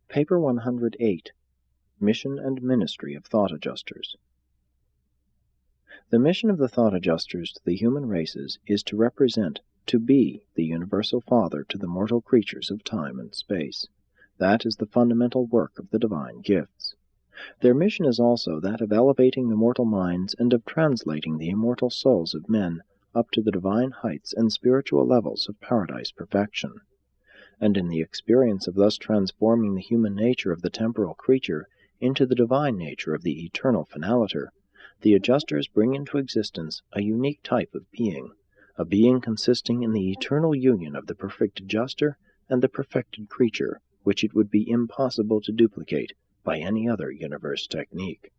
Paper 108, Mission and Ministry of Thought Adjusters. The mission of the thought adjusters to the human races is to represent, to be, the universal Father to the mortal creatures of time and space. That is the fundamental work of the divine gifts. Their mission is also that of elevating the mortal minds and of translating the immortal souls of men up to the divine heights and spiritual levels of paradise perfection. And in the experience of thus transforming the human nature of the temporal creature into the divine nature of the eternal finaliter, the adjusters bring into existence a unique type of being, a being consisting in the eternal union of the perfect adjuster and the perfected creature, which it would be impossible to duplicate by any other universe technique.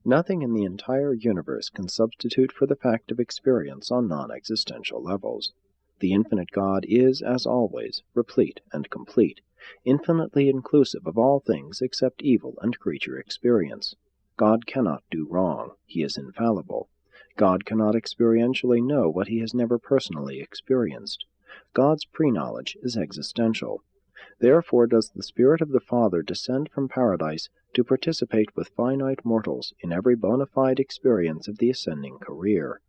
Nothing in the entire universe can substitute for the fact of experience on non-existential levels. The infinite God is, as always, replete and complete, infinitely inclusive of all things except evil and creature experience. God cannot do wrong. He is infallible. God cannot experientially know what he has never personally experienced. God's pre-knowledge is existential. Therefore does the Spirit of the Father descend from paradise to participate with finite mortals in every bona fide experience of the ascending career.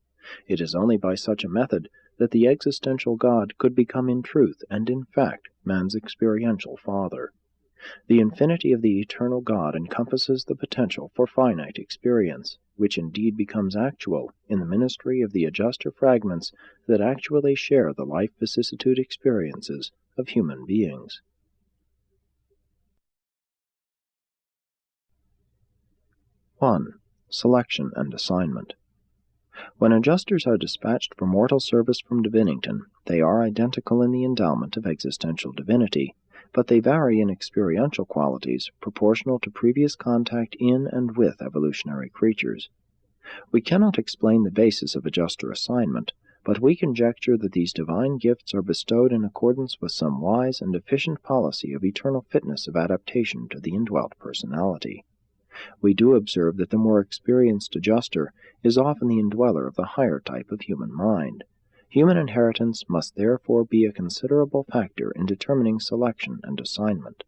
It is only by such a method that the existential God could become in truth and in fact man's experiential Father. The infinity of the eternal God encompasses the potential for finite experience, which indeed becomes actual in the ministry of the adjuster fragments that actually share the life vicissitude experiences of human beings. (1) Selection and Assignment. When adjusters are dispatched for mortal service from Divinington, they are identical in the endowment of existential divinity, but they vary in experiential qualities proportional to previous contact in and with evolutionary creatures. We cannot explain the basis of adjuster assignment, but we conjecture that these divine gifts are bestowed in accordance with some wise and efficient policy of eternal fitness of adaptation to the indwelt personality. We do observe that the more experienced adjuster is often the indweller of the higher type of human mind. Human inheritance must therefore be a considerable factor in determining selection and assignment.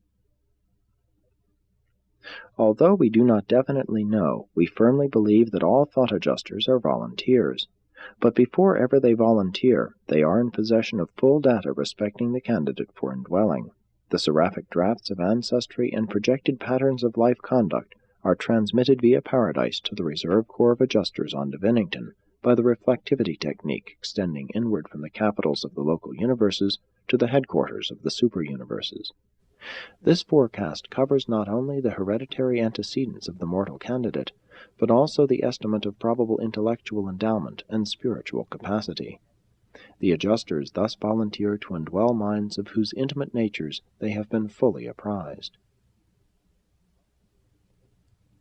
Although we do not definitely know, we firmly believe that all thought adjusters are volunteers. But before ever they volunteer, they are in possession of full data respecting the candidate for indwelling. The seraphic drafts of ancestry and projected patterns of life conduct are transmitted via paradise to the reserve corps of adjusters on Divinington by the reflectivity technique extending inward from the capitals of the local universes to the headquarters of the super-universes. This forecast covers not only the hereditary antecedents of the mortal candidate, but also the estimate of probable intellectual endowment and spiritual capacity. The adjusters thus volunteer to indwell minds of whose intimate natures they have been fully apprised.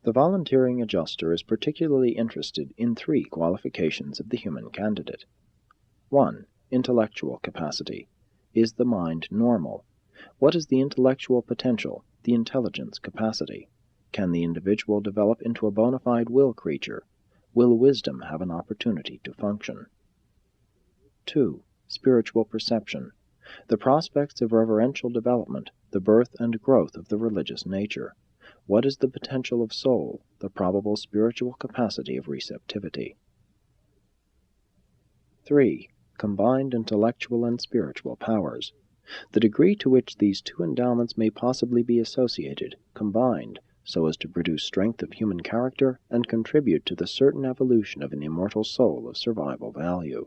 The volunteering adjuster is particularly interested in three qualifications of the human candidate. 1. Intellectual capacity. Is the mind normal? What is the intellectual potential, the intelligence capacity? Can the individual develop into a bona fide will creature? Will wisdom have an opportunity to function? 2. Spiritual perception. The prospects of reverential development, the birth and growth of the religious nature. What is the potential of soul, the probable spiritual capacity of receptivity? 3. Combined intellectual and spiritual powers. The degree to which these two endowments may possibly be associated, combined, so as to produce strength of human character and contribute to the certain evolution of an immortal soul of survival value.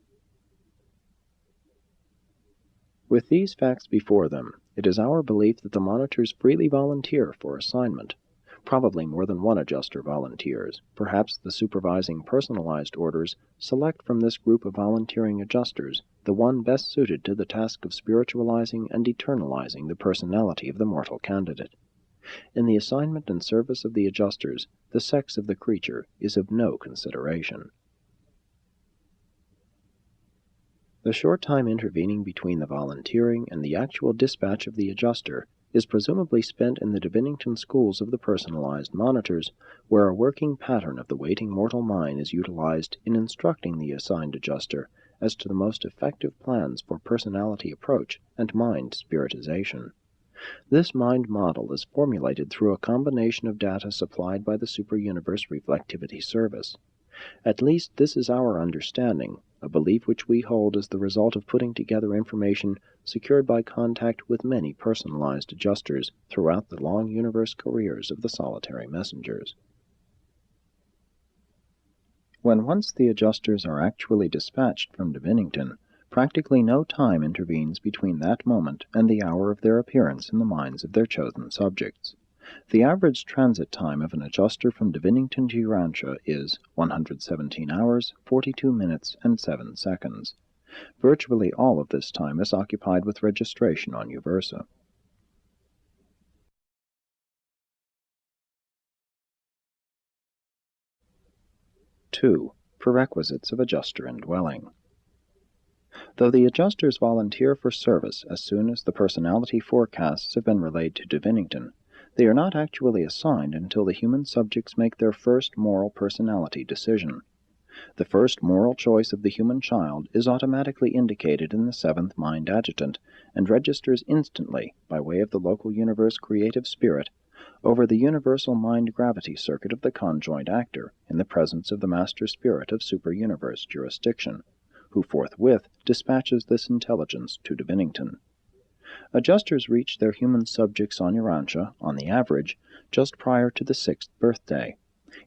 With these facts before them, it is our belief that the monitors freely volunteer for assignment. Probably more than one adjuster volunteers. Perhaps the supervising personalized orders select from this group of volunteering adjusters the one best suited to the task of spiritualizing and eternalizing the personality of the mortal candidate. In the assignment and service of the adjusters, the sex of the creature is of no consideration. The short time intervening between the volunteering and the actual dispatch of the adjuster is presumably spent in the Divinington schools of the personalized monitors, where a working pattern of the waiting mortal mind is utilized in instructing the assigned adjuster as to the most effective plans for personality approach and mind spiritization. This mind model is formulated through a combination of data supplied by the Super-Universe Reflectivity Service. At least this is our understanding, a belief which we hold as the result of putting together information secured by contact with many personalized adjusters throughout the long universe careers of the solitary messengers. When once the adjusters are actually dispatched from Divinington, practically no time intervenes between that moment and the hour of their appearance in the minds of their chosen subjects. The average transit time of an adjuster from Divinington to Urantia is 117 hours, 42 minutes, and 7 seconds. Virtually all of this time is occupied with registration on Uversa. 2. Prerequisites of Adjuster Indwelling. Though the adjusters volunteer for service as soon as the personality forecasts have been relayed to Divinington, they are not actually assigned until the human subjects make their first moral personality decision. The first moral choice of the human child is automatically indicated in the seventh mind adjutant and registers instantly, by way of the local universe creative spirit, over the universal mind-gravity circuit of the conjoint actor in the presence of the master spirit of super-universe jurisdiction, who forthwith dispatches this intelligence to Divinington. Adjusters reach their human subjects on Urantia, on the average, just prior to the 6th birthday.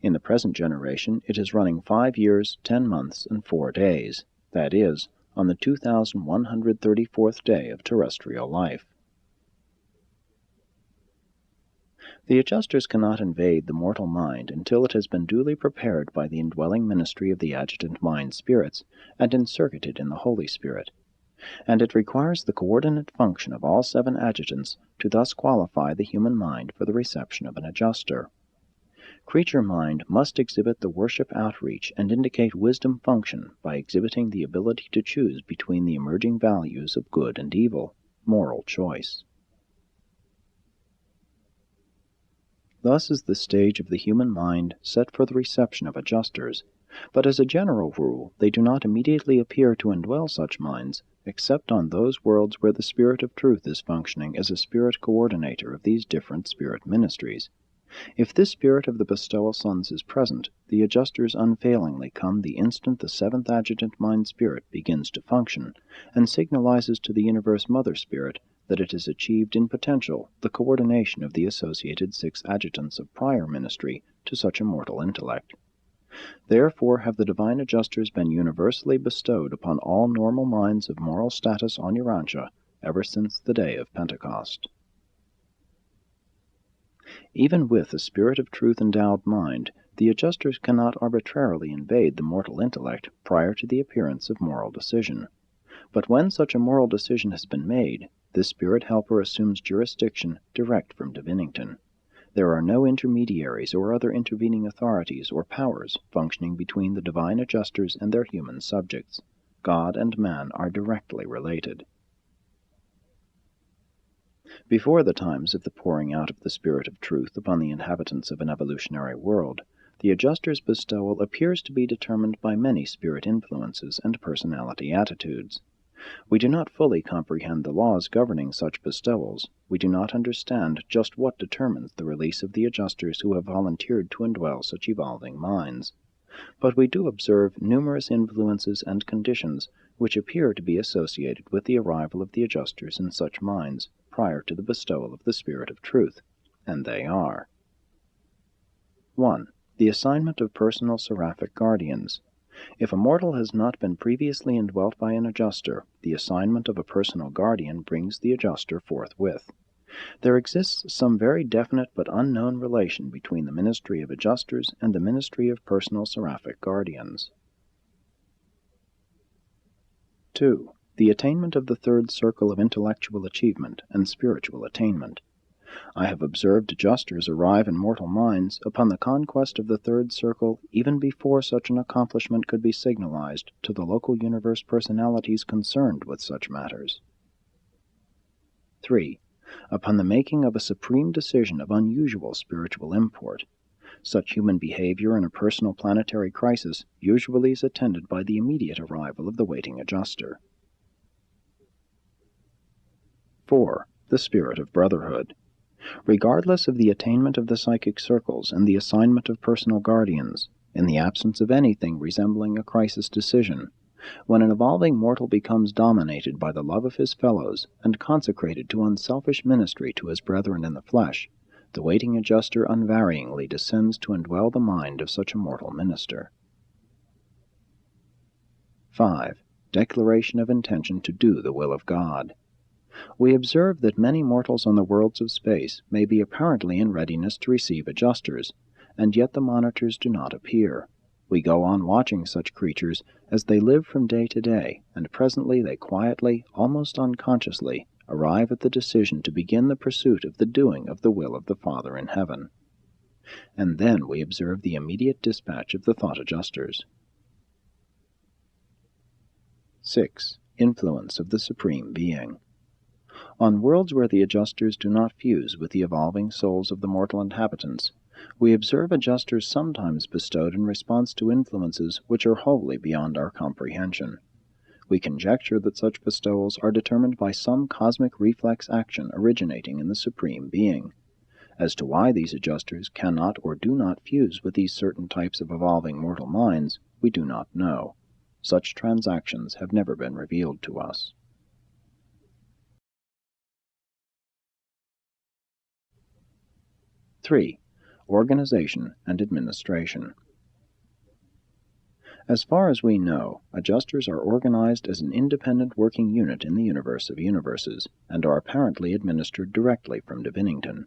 In the present generation, it is running 5 years, 10 months, and 4 days, that is, on the 2134th day of terrestrial life. The adjusters cannot invade the mortal mind until it has been duly prepared by the indwelling ministry of the adjutant mind spirits and inserted in the Holy Spirit, and it requires the coordinate function of all 7 adjutants to thus qualify the human mind for the reception of an adjuster. Creature mind must exhibit the worship outreach and indicate wisdom function by exhibiting the ability to choose between the emerging values of good and evil, moral choice. Thus is the stage of the human mind set for the reception of adjusters, but as a general rule they do not immediately appear to indwell such minds, except on those worlds where the Spirit of Truth is functioning as a spirit coordinator of these different spirit ministries. If this spirit of the bestowal sons is present, the adjusters unfailingly come the instant the 7th adjutant mind spirit begins to function, and signalizes to the universe mother spirit that it has achieved in potential the coordination of the associated 6 adjutants of prior ministry to such a mortal intellect. Therefore have the divine adjusters been universally bestowed upon all normal minds of moral status on Urantia ever since the day of Pentecost. Even with a Spirit of Truth endowed mind, the adjusters cannot arbitrarily invade the mortal intellect prior to the appearance of moral decision. But when such a moral decision has been made, this spirit helper assumes jurisdiction direct from Divinington. There are no intermediaries or other intervening authorities or powers functioning between the divine adjusters and their human subjects. God and man are directly related. Before the times of the pouring out of the Spirit of Truth upon the inhabitants of an evolutionary world, the adjuster's bestowal appears to be determined by many spirit influences and personality attitudes. We do not fully comprehend the laws governing such bestowals. We do not understand just what determines the release of the adjusters who have volunteered to indwell such evolving minds. But we do observe numerous influences and conditions which appear to be associated with the arrival of the adjusters in such minds prior to the bestowal of the Spirit of Truth, and they are: 1. The assignment of personal seraphic guardians. If a mortal has not been previously indwelt by an adjuster, the assignment of a personal guardian brings the adjuster forthwith. There exists some very definite but unknown relation between the ministry of adjusters and the ministry of personal seraphic guardians. 2. The attainment of the 3rd circle of intellectual achievement and spiritual attainment. I have observed adjusters arrive in mortal minds upon the conquest of the 3rd circle even before such an accomplishment could be signalized to the local universe personalities concerned with such matters. 3. Upon the making of a supreme decision of unusual spiritual import. Such human behavior in a personal planetary crisis usually is attended by the immediate arrival of the waiting adjuster. 4. The spirit of brotherhood. Regardless of the attainment of the psychic circles and the assignment of personal guardians, in the absence of anything resembling a crisis decision, when an evolving mortal becomes dominated by the love of his fellows and consecrated to unselfish ministry to his brethren in the flesh, the waiting adjuster unvaryingly descends to indwell the mind of such a mortal minister. 5. Declaration of intention to do the will of God. We observe that many mortals on the worlds of space may be apparently in readiness to receive adjusters, and yet the monitors do not appear. We go on watching such creatures as they live from day to day, and presently they quietly, almost unconsciously, arrive at the decision to begin the pursuit of the doing of the will of the Father in heaven. And then we observe the immediate dispatch of the thought adjusters. 6. Influence of the Supreme Being. On worlds where the adjusters do not fuse with the evolving souls of the mortal inhabitants, we observe adjusters sometimes bestowed in response to influences which are wholly beyond our comprehension. We conjecture that such bestowals are determined by some cosmic reflex action originating in the Supreme Being. As to why these adjusters cannot or do not fuse with these certain types of evolving mortal minds, we do not know. Such transactions have never been revealed to us. 3. Organization and administration. As far as we know, adjusters are organized as an independent working unit in the universe of universes, and are apparently administered directly from Divinington.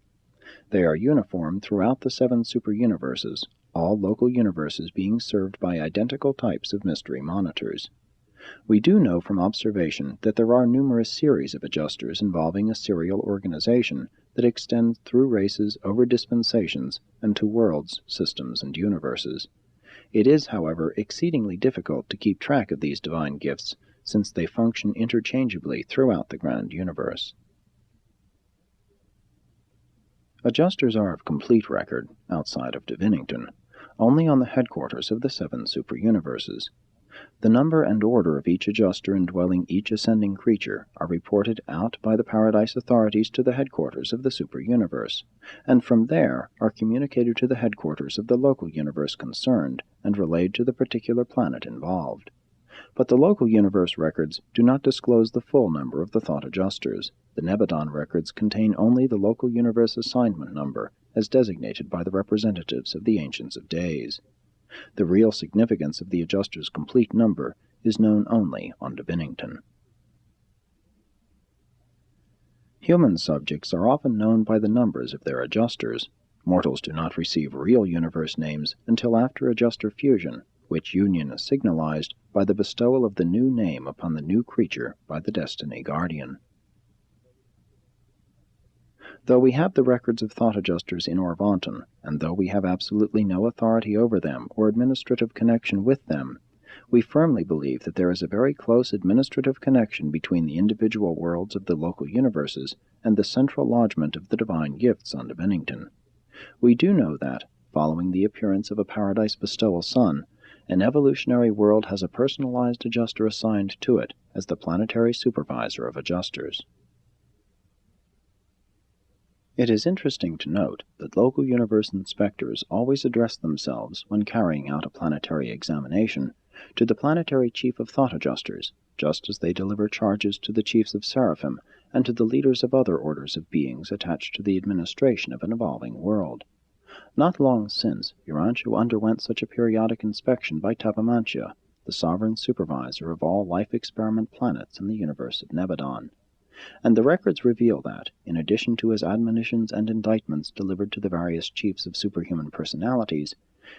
They are uniform throughout the 7 super-universes, all local universes being served by identical types of mystery monitors. We do know from observation that there are numerous series of adjusters involving a serial organization that extends through races over dispensations and to worlds, systems, and universes. It is, however, exceedingly difficult to keep track of these divine gifts, since they function interchangeably throughout the grand universe. Adjusters are of complete record, outside of Divinington, only on the headquarters of the 7 super-universes. The number and order of each adjuster indwelling each ascending creature are reported out by the Paradise authorities to the headquarters of the super-universe, and from there are communicated to the headquarters of the local universe concerned and relayed to the particular planet involved. But the local universe records do not disclose the full number of the thought adjusters. The Nebadon records contain only the local universe assignment number, as designated by the representatives of the Ancients of Days. The real significance of the adjuster's complete number is known only on Divinington. Human subjects are often known by the numbers of their adjusters. Mortals do not receive real universe names until after adjuster fusion, which union is signalized by the bestowal of the new name upon the new creature by the Destiny Guardian. Though we have the records of thought adjusters in Orvonton, and though we have absolutely no authority over them or administrative connection with them, we firmly believe that there is a very close administrative connection between the individual worlds of the local universes and the central lodgment of the divine gifts on Divinington. We do know that, following the appearance of a Paradise bestowal sun, an evolutionary world has a personalized adjuster assigned to it as the planetary supervisor of adjusters. It is interesting to note that local universe inspectors always address themselves, when carrying out a planetary examination, to the planetary chief of thought adjusters, just as they deliver charges to the chiefs of seraphim and to the leaders of other orders of beings attached to the administration of an evolving world. Not long since, Urantia underwent such a periodic inspection by Tapamantia, the sovereign supervisor of all life experiment planets in the universe of Nebadon. And the records reveal that, in addition to his admonitions and indictments delivered to the various chiefs of superhuman personalities,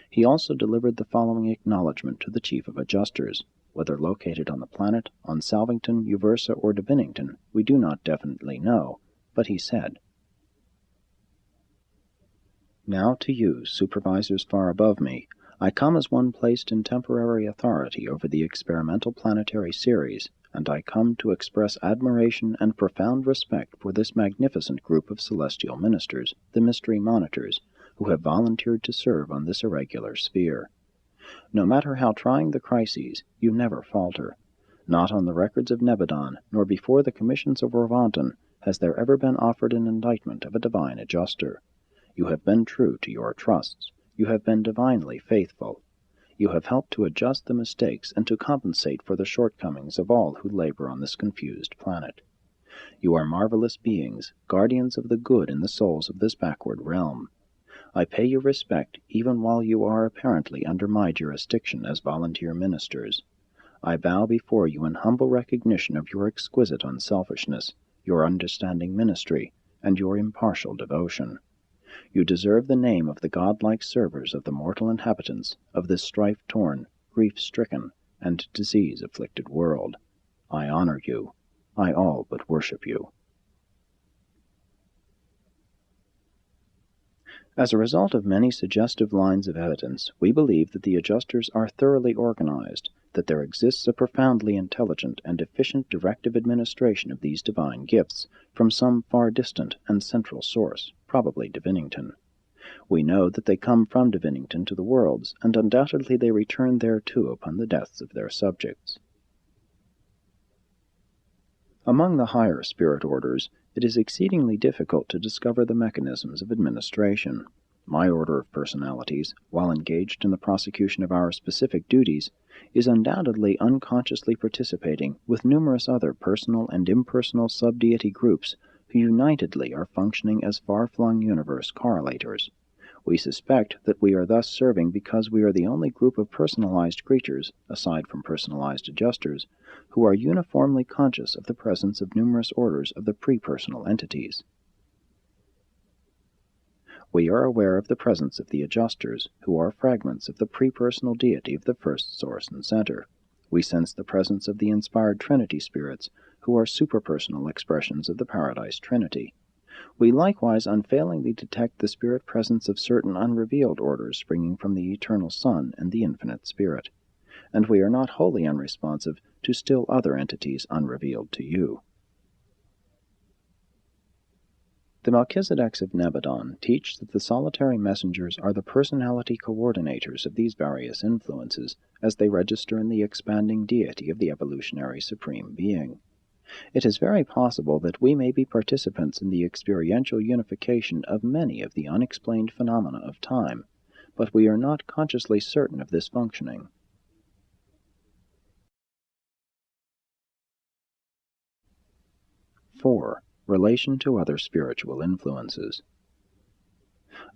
he also delivered the following acknowledgment to the chief of adjusters. Whether located on the planet, on Salvington, Uversa, or Divinington, we do not definitely know, but he said, "Now to you, supervisors far above me, I come as one placed in temporary authority over the experimental planetary series, and I come to express admiration and profound respect for this magnificent group of celestial ministers, the mystery monitors, who have volunteered to serve on this irregular sphere. No matter how trying the crises, you never falter. Not on the records of Nebadon, nor before the commissions of Orvonton, has there ever been offered an indictment of a divine adjuster. You have been true to your trusts. You have been divinely faithful. You have helped to adjust the mistakes and to compensate for the shortcomings of all who labor on this confused planet. You are marvelous beings, guardians of the good in the souls of this backward realm. I pay you respect even while you are apparently under my jurisdiction as volunteer ministers. I bow before you in humble recognition of your exquisite unselfishness, your understanding ministry, and your impartial devotion. You deserve the name of the godlike servers of the mortal inhabitants of this strife-torn, grief-stricken, and disease-afflicted world. I honor you. I all but worship you. As a result of many suggestive lines of evidence, we believe that the adjusters are thoroughly organized, that there exists a profoundly intelligent and efficient directive administration of these divine gifts from some far distant and central source, probably Divinington. We know that they come from Divinington to the worlds, and undoubtedly they return thereto upon the deaths of their subjects. Among the higher spirit orders, it is exceedingly difficult to discover the mechanisms of administration. My order of personalities, while engaged in the prosecution of our specific duties, is undoubtedly unconsciously participating with numerous other personal and impersonal sub-deity groups who unitedly are functioning as far-flung universe correlators. We suspect that we are thus serving because we are the only group of personalized creatures, aside from personalized adjusters, who are uniformly conscious of the presence of numerous orders of the pre-personal entities. We are aware of the presence of the adjusters, who are fragments of the pre-personal deity of the first source and center. We sense the presence of the inspired Trinity spirits, who are superpersonal expressions of the Paradise Trinity. We likewise unfailingly detect the spirit presence of certain unrevealed orders springing from the Eternal Son and the Infinite Spirit. And we are not wholly unresponsive to still other entities unrevealed to you. The Melchizedeks of Nebadon teach that the solitary messengers are the personality coordinators of these various influences as they register in the expanding deity of the evolutionary Supreme Being. It is very possible that we may be participants in the experiential unification of many of the unexplained phenomena of time, but we are not consciously certain of this functioning. (4) Relation to other spiritual influences.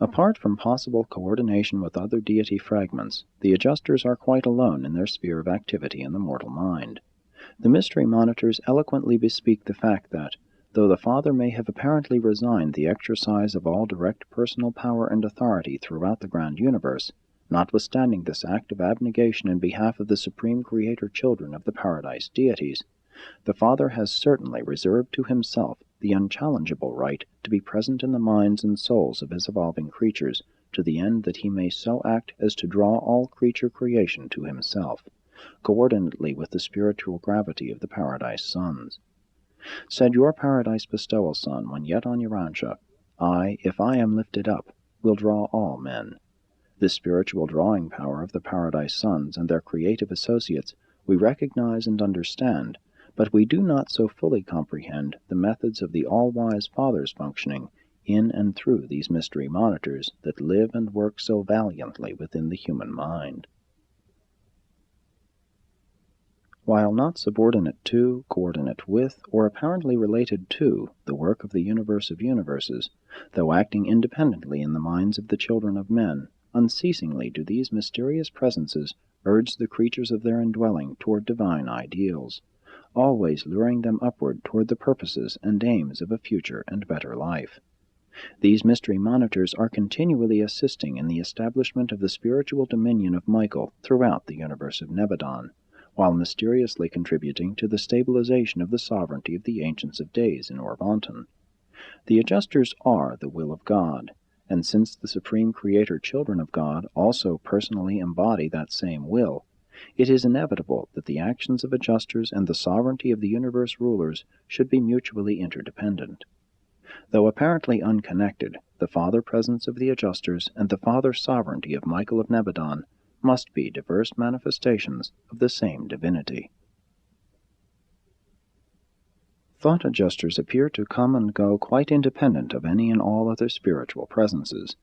Apart from possible coordination with other deity fragments, the adjusters are quite alone in their sphere of activity in the mortal mind. The mystery monitors eloquently bespeak the fact that, though the Father may have apparently resigned the exercise of all direct personal power and authority throughout the grand universe, notwithstanding this act of abnegation in behalf of the supreme creator children of the Paradise deities, the Father has certainly reserved to himself the unchallengeable right to be present in the minds and souls of his evolving creatures, to the end that he may so act as to draw all creature creation to himself, coordinately with the spiritual gravity of the Paradise Sons. Said your Paradise Bestowal Son when yet on Urantia, I, if I am lifted up, will draw all men. This spiritual drawing power of the Paradise Sons and their creative associates we recognize and understand, but we do not so fully comprehend the methods of the all-wise Father's functioning in and through these mystery monitors that live and work so valiantly within the human mind. While not subordinate to, coordinate with, or apparently related to the work of the universe of universes, though acting independently in the minds of the children of men, unceasingly do these mysterious presences urge the creatures of their indwelling toward divine ideals, always luring them upward toward the purposes and aims of a future and better life. These mystery monitors are continually assisting in the establishment of the spiritual dominion of Michael throughout the universe of Nebadon, while mysteriously contributing to the stabilization of the sovereignty of the Ancients of Days in Orvonton. The adjusters are the will of God, and since the supreme creator children of God also personally embody that same will, it is inevitable that the actions of adjusters and the sovereignty of the universe rulers should be mutually interdependent. Though apparently unconnected, the Father presence of the adjusters and the Father sovereignty of Michael of Nebadon must be diverse manifestations of the same divinity. Thought adjusters appear to come and go quite independent of any and all other spiritual presences.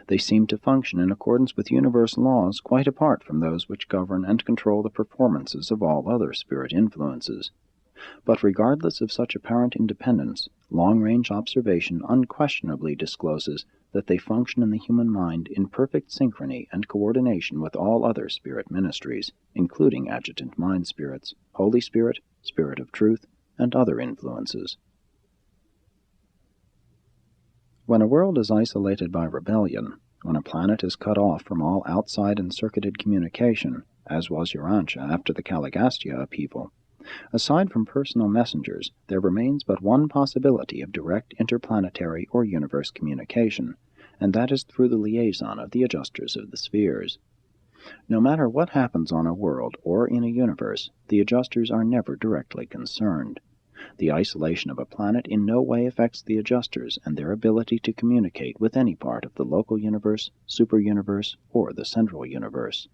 They seem to function in accordance with universal laws quite apart from those which govern and control the performances of all other spirit influences. But regardless of such apparent independence, long-range observation unquestionably discloses that they function in the human mind in perfect synchrony and coordination with all other spirit ministries, including adjutant mind spirits, Holy Spirit, Spirit of Truth, and other influences. When a world is isolated by rebellion, when a planet is cut off from all outside and circuited communication, as was Urantia after the Caligastia upheaval, aside from personal messengers, there remains but one possibility of direct interplanetary or universe communication, and that is through the liaison of the adjusters of the spheres. No matter what happens on a world or in a universe, the adjusters are never directly concerned. The isolation of a planet in no way affects the adjusters and their ability to communicate with any part of the local universe, superuniverse, or the central universe.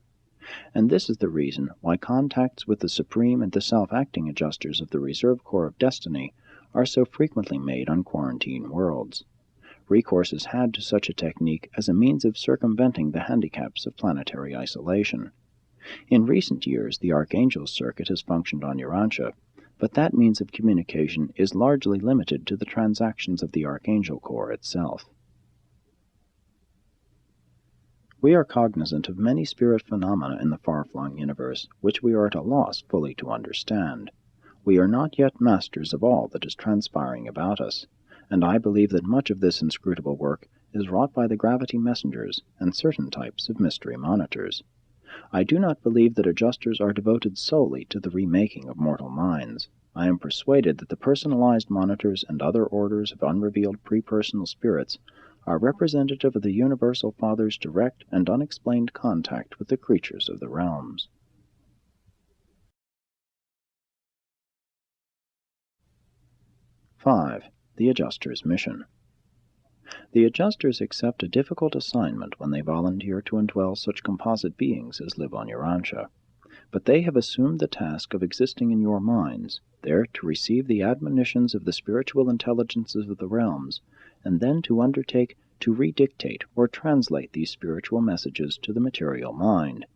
And this is the reason why contacts with the supreme and the self-acting adjusters of the Reserve Corps of Destiny are so frequently made on quarantine worlds. Recourse is had to such a technique as a means of circumventing the handicaps of planetary isolation. In recent years, the Archangel Circuit has functioned on Urantia, but that means of communication is largely limited to the transactions of the Archangel Corps itself. We are cognizant of many spirit phenomena in the far-flung universe, which we are at a loss fully to understand. We are not yet masters of all that is transpiring about us, and I believe that much of this inscrutable work is wrought by the gravity messengers and certain types of mystery monitors. I do not believe that adjusters are devoted solely to the remaking of mortal minds. I am persuaded that the personalized monitors and other orders of unrevealed pre-personal spirits are representative of the Universal Father's direct and unexplained contact with the creatures of the realms. (5) The Adjuster's Mission. The adjusters accept a difficult assignment when they volunteer to indwell such composite beings as live on Urantia. But they have assumed the task of existing in your minds, there to receive the admonitions of the spiritual intelligences of the realms, and then to undertake to redictate or translate these spiritual messages to the material mind.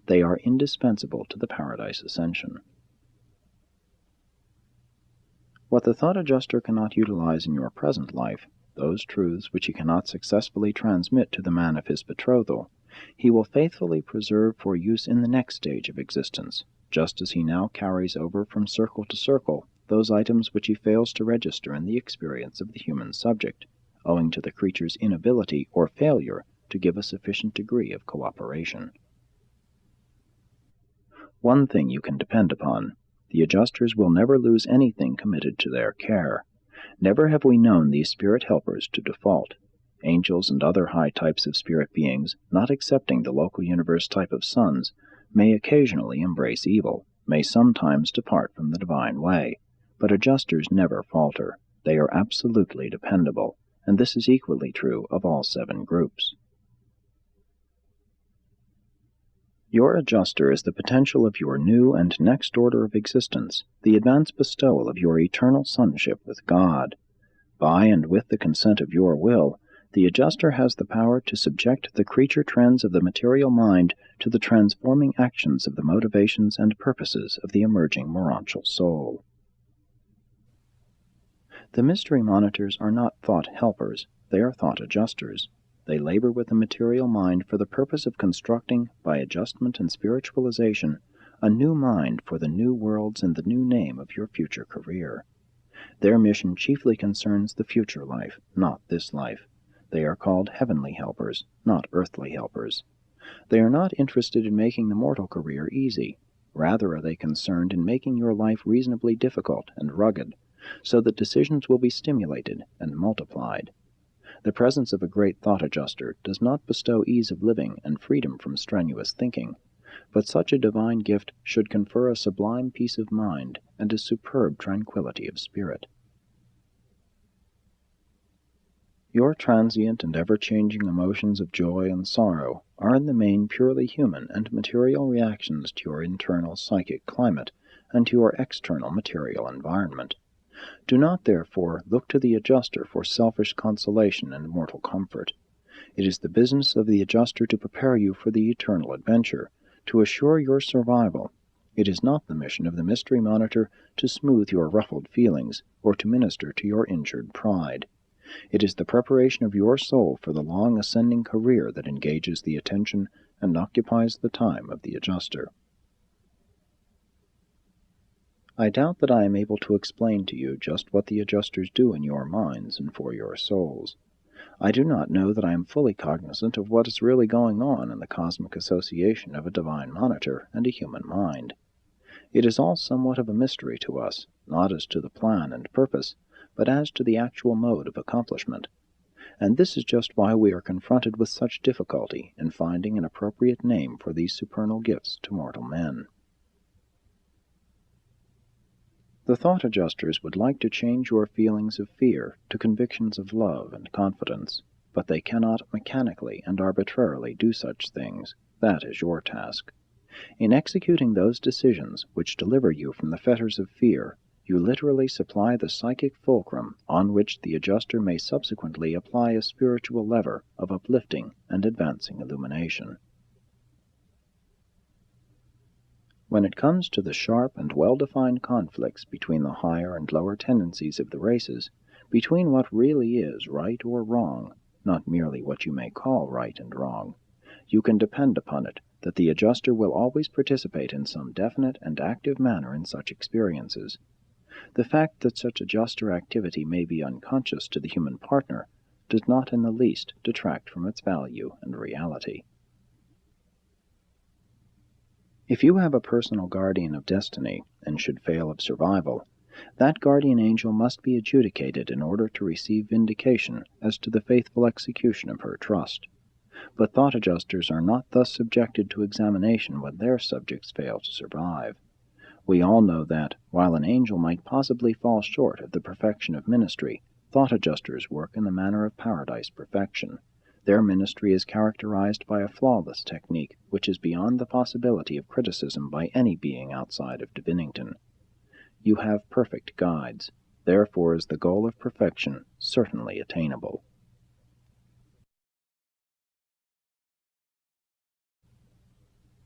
They are indispensable to the Paradise Ascension. What the thought adjuster cannot utilize in your present life, those truths which he cannot successfully transmit to the man of his betrothal, he will faithfully preserve for use in the next stage of existence, just as he now carries over from circle to circle those items which he fails to register in the experience of the human subject, owing to the creature's inability or failure to give a sufficient degree of cooperation. One thing you can depend upon: the adjusters will never lose anything committed to their care. Never have we known these spirit helpers to default. Angels and other high types of spirit beings, not excepting the local universe type of sons, may occasionally embrace evil, may sometimes depart from the divine way, but adjusters never falter. They are absolutely dependable, and this is equally true of all 7 groups. Your adjuster is the potential of your new and next order of existence, the advanced bestowal of your eternal sonship with God. By and with the consent of your will, the adjuster has the power to subject the creature trends of the material mind to the transforming actions of the motivations and purposes of the emerging morontial soul. The mystery monitors are not thought helpers, they are thought adjusters. They labor with the material mind for the purpose of constructing, by adjustment and spiritualization, a new mind for the new worlds and the new name of your future career. Their mission chiefly concerns the future life, not this life. They are called heavenly helpers, not earthly helpers. They are not interested in making the mortal career easy. Rather are they concerned in making your life reasonably difficult and rugged, so that decisions will be stimulated and multiplied. The presence of a great thought adjuster does not bestow ease of living and freedom from strenuous thinking, but such a divine gift should confer a sublime peace of mind and a superb tranquility of spirit. Your transient and ever-changing emotions of joy and sorrow are in the main purely human and material reactions to your internal psychic climate and to your external material environment. Do not, therefore, look to the adjuster for selfish consolation and mortal comfort. It is the business of the adjuster to prepare you for the eternal adventure, to assure your survival. It is not the mission of the mystery monitor to smooth your ruffled feelings or to minister to your injured pride. It is the preparation of your soul for the long ascending career that engages the attention and occupies the time of the adjuster. I doubt that I am able to explain to you just what the adjusters do in your minds and for your souls. I do not know that I am fully cognizant of what is really going on in the cosmic association of a divine monitor and a human mind. It is all somewhat of a mystery to us, not as to the plan and purpose, but as to the actual mode of accomplishment. And this is just why we are confronted with such difficulty in finding an appropriate name for these supernal gifts to mortal men. The thought adjusters would like to change your feelings of fear to convictions of love and confidence, but they cannot mechanically and arbitrarily do such things. That is your task. In executing those decisions which deliver you from the fetters of fear, you literally supply the psychic fulcrum on which the adjuster may subsequently apply a spiritual lever of uplifting and advancing illumination. When it comes to the sharp and well-defined conflicts between the higher and lower tendencies of the races, between what really is right or wrong, not merely what you may call right and wrong, you can depend upon it that the adjuster will always participate in some definite and active manner in such experiences. The fact that such adjuster activity may be unconscious to the human partner does not in the least detract from its value and reality. If you have a personal guardian of destiny and should fail of survival, that guardian angel must be adjudicated in order to receive vindication as to the faithful execution of her trust. But thought adjusters are not thus subjected to examination when their subjects fail to survive. We all know that, while an angel might possibly fall short of the perfection of ministry, thought adjusters work in the manner of paradise perfection. Their ministry is characterized by a flawless technique which is beyond the possibility of criticism by any being outside of Divinington. You have perfect guides, therefore is the goal of perfection certainly attainable.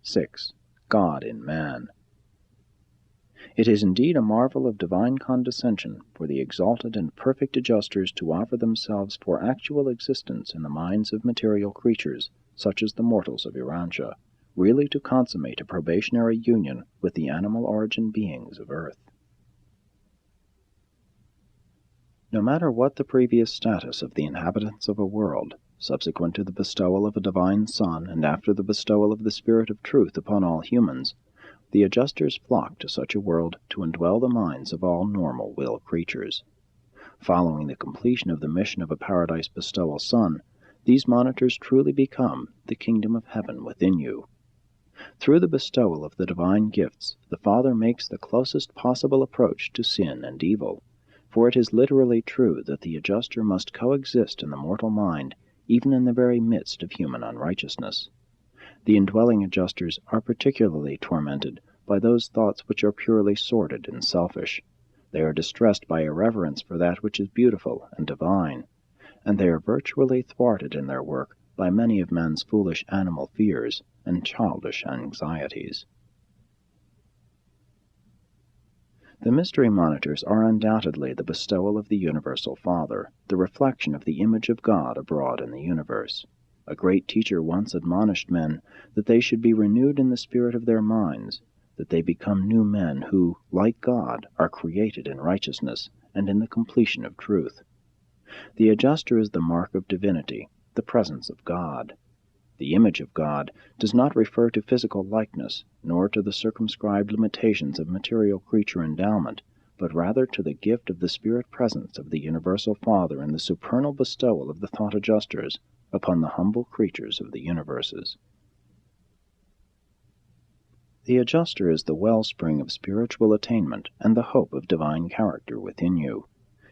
6. God in Man. It is indeed a marvel of divine condescension for the exalted and perfect adjusters to offer themselves for actual existence in the minds of material creatures, such as the mortals of Urantia, really to consummate a probationary union with the animal origin beings of earth. No matter what the previous status of the inhabitants of a world, subsequent to the bestowal of a divine Son and after the bestowal of the Spirit of Truth upon all humans, the adjusters flock to such a world to indwell the minds of all normal will creatures. Following the completion of the mission of a paradise bestowal Son, these monitors truly become the kingdom of heaven within you. Through the bestowal of the divine gifts, the Father makes the closest possible approach to sin and evil, for it is literally true that the adjuster must coexist in the mortal mind even in the very midst of human unrighteousness. The indwelling adjusters are particularly tormented by those thoughts which are purely sordid and selfish. They are distressed by irreverence for that which is beautiful and divine, and they are virtually thwarted in their work by many of man's foolish animal fears and childish anxieties. The mystery monitors are undoubtedly the bestowal of the Universal Father, the reflection of the image of God abroad in the universe. A great teacher once admonished men that they should be renewed in the spirit of their minds, that they become new men who, like God, are created in righteousness and in the completion of truth. The adjuster is the mark of divinity, the presence of God. The image of God does not refer to physical likeness, nor to the circumscribed limitations of material creature endowment, but rather to the gift of the spirit presence of the Universal Father in the supernal bestowal of the thought adjusters upon the humble creatures of the universes. The adjuster is the wellspring of spiritual attainment and the hope of divine character within you.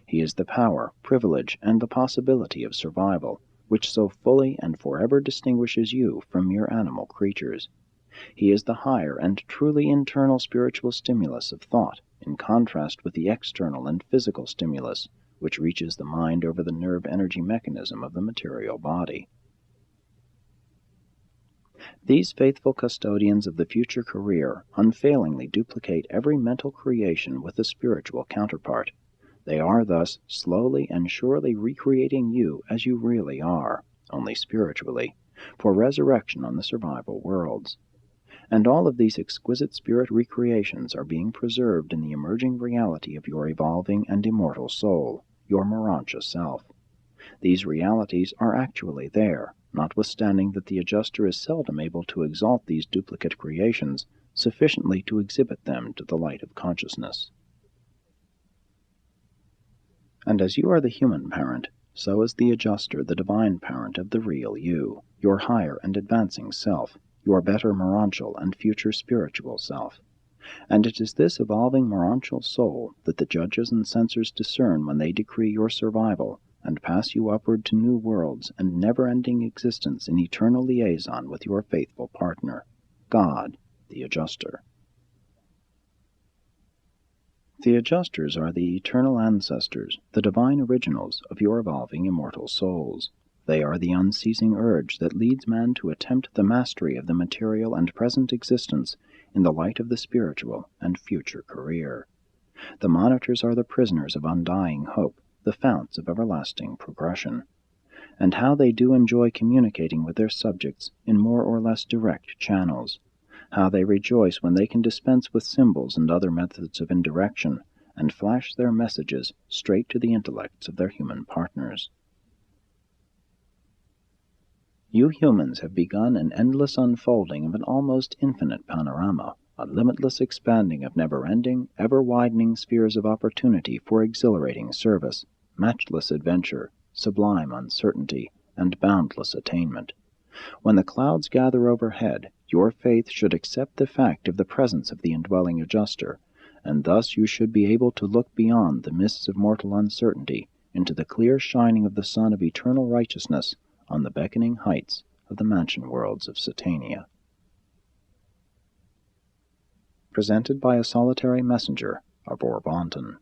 He is the power, privilege, and the possibility of survival, which so fully and forever distinguishes you from mere animal creatures. He is the higher and truly internal spiritual stimulus of thought, in contrast with the external and physical stimulus, which reaches the mind over the nerve energy mechanism of the material body. These faithful custodians of the future career unfailingly duplicate every mental creation with a spiritual counterpart. They are thus slowly and surely recreating you as you really are, only spiritually, for resurrection on the survival worlds. And all of these exquisite spirit recreations are being preserved in the emerging reality of your evolving and immortal soul, your Morancha self. These realities are actually there, notwithstanding that the adjuster is seldom able to exalt these duplicate creations sufficiently to exhibit them to the light of consciousness. And as you are the human parent, so is the adjuster the divine parent of the real you, your higher and advancing self, your better moranchal and future spiritual self. And it is this evolving moranchal soul that the judges and censors discern when they decree your survival and pass you upward to new worlds and never-ending existence in eternal liaison with your faithful partner, God, the adjuster. The adjusters are the eternal ancestors, the divine originals of your evolving immortal souls. They are the unceasing urge that leads man to attempt the mastery of the material and present existence in the light of the spiritual and future career. The monitors are the prisoners of undying hope, the founts of everlasting progression. And how they do enjoy communicating with their subjects in more or less direct channels. How they rejoice when they can dispense with symbols and other methods of indirection, and flash their messages straight to the intellects of their human partners. You humans have begun an endless unfolding of an almost infinite panorama, a limitless expanding of never-ending, ever-widening spheres of opportunity for exhilarating service, matchless adventure, sublime uncertainty, and boundless attainment. When the clouds gather overhead, your faith should accept the fact of the presence of the indwelling adjuster, and thus you should be able to look beyond the mists of mortal uncertainty into the clear shining of the sun of eternal righteousness on the beckoning heights of the mansion worlds of Satania. Presented by a solitary messenger of Orbanton.